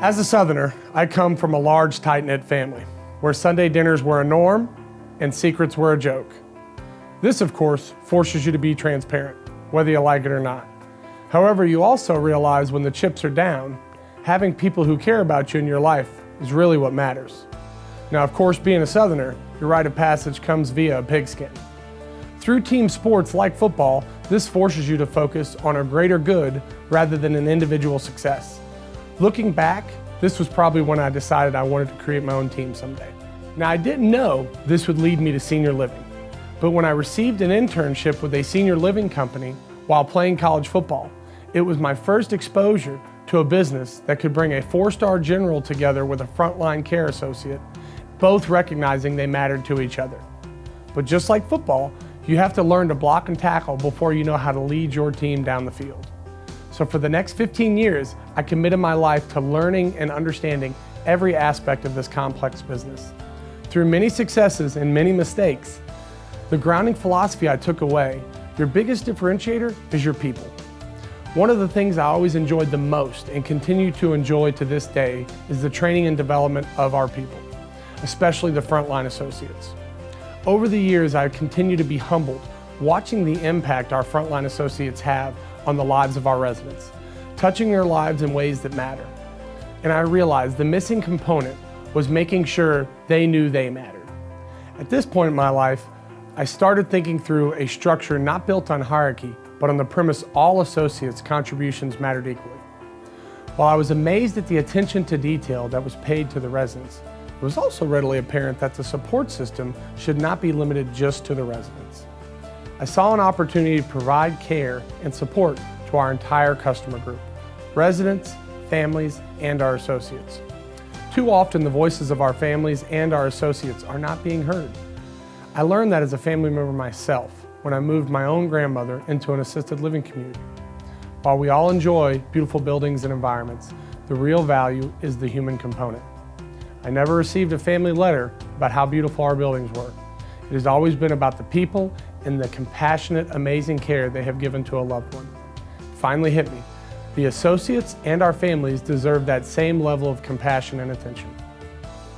As a Southerner, I come from a large, tight-knit family, where Sunday dinners were a norm and secrets were a joke. This, of course, forces you to be transparent, whether you like it or not. However, you also realize when the chips are down, having people who care about you in your life is really what matters. Now, of course, being a Southerner, your rite of passage comes via a pigskin. Through team sports like football, this forces you to focus on a greater good rather than an individual success. Looking back, this was probably when I decided I wanted to create my own team someday. Now, I didn't know this would lead me to senior living, but when I received an internship with a senior living company while playing college football, it was my first exposure to a business that could bring a 4-star general together with a frontline care associate, both recognizing they mattered to each other. But just like football, you have to learn to block and tackle before you know how to lead your team down the field. So for the next 15 years, I committed my life to learning and understanding every aspect of this complex business. Through many successes and many mistakes, the grounding philosophy I took away, your biggest differentiator is your people. One of the things I always enjoyed the most and continue to enjoy to this day is the training and development of our people, especially the frontline associates. Over the years, I've continued to be humbled watching the impact our frontline associates have on the lives of our residents, touching their lives in ways that matter. And I realized the missing component was making sure they knew they mattered. At this point in my life, I started thinking through a structure not built on hierarchy, but on the premise all associates' contributions mattered equally. While I was amazed at the attention to detail that was paid to the residents, it was also readily apparent that the support system should not be limited just to the residents. I saw an opportunity to provide care and support to our entire customer group, residents, families, and our associates. Too often, the voices of our families and our associates are not being heard. I learned that as a family member myself when I moved my own grandmother into an assisted living community. While we all enjoy beautiful buildings and environments, the real value is the human component. I never received a family letter about how beautiful our buildings were. It has always been about the people and the compassionate, amazing care they have given to a loved one. It finally hit me. The associates and our families deserve that same level of compassion and attention.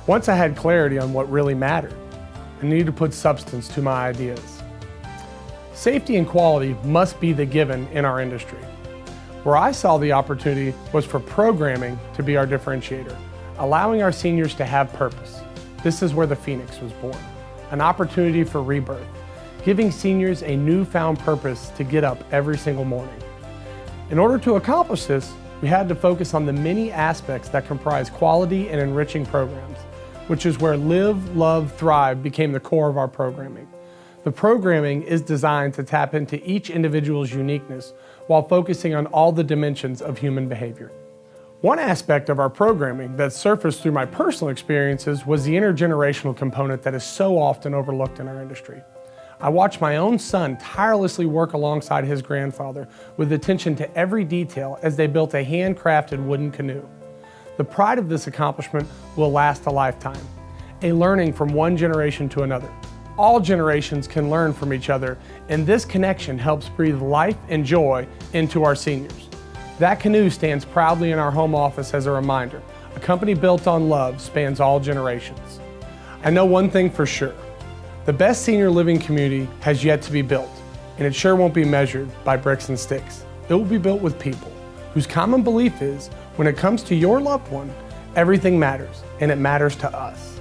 Once I had clarity on what really mattered, I needed to put substance to my ideas. Safety and quality must be the given in our industry. Where I saw the opportunity was for programming to be our differentiator, allowing our seniors to have purpose. This is where the Phoenix was born, an opportunity for rebirth, giving seniors a newfound purpose to get up every single morning. In order to accomplish this, we had to focus on the many aspects that comprise quality and enriching programs, which is where Live, Love, Thrive became the core of our programming. The programming is designed to tap into each individual's uniqueness while focusing on all the dimensions of human behavior. One aspect of our programming that surfaced through my personal experiences was the intergenerational component that is so often overlooked in our industry. I watched my own son tirelessly work alongside his grandfather with attention to every detail as they built a handcrafted wooden canoe. The pride of this accomplishment will last a lifetime, a learning from one generation to another. All generations can learn from each other, and this connection helps breathe life and joy into our seniors. That canoe stands proudly in our home office as a reminder. A company built on love spans all generations. I know one thing for sure. The best senior living community has yet to be built, and it sure won't be measured by bricks and sticks. It will be built with people whose common belief is, when it comes to your loved one, everything matters, and it matters to us.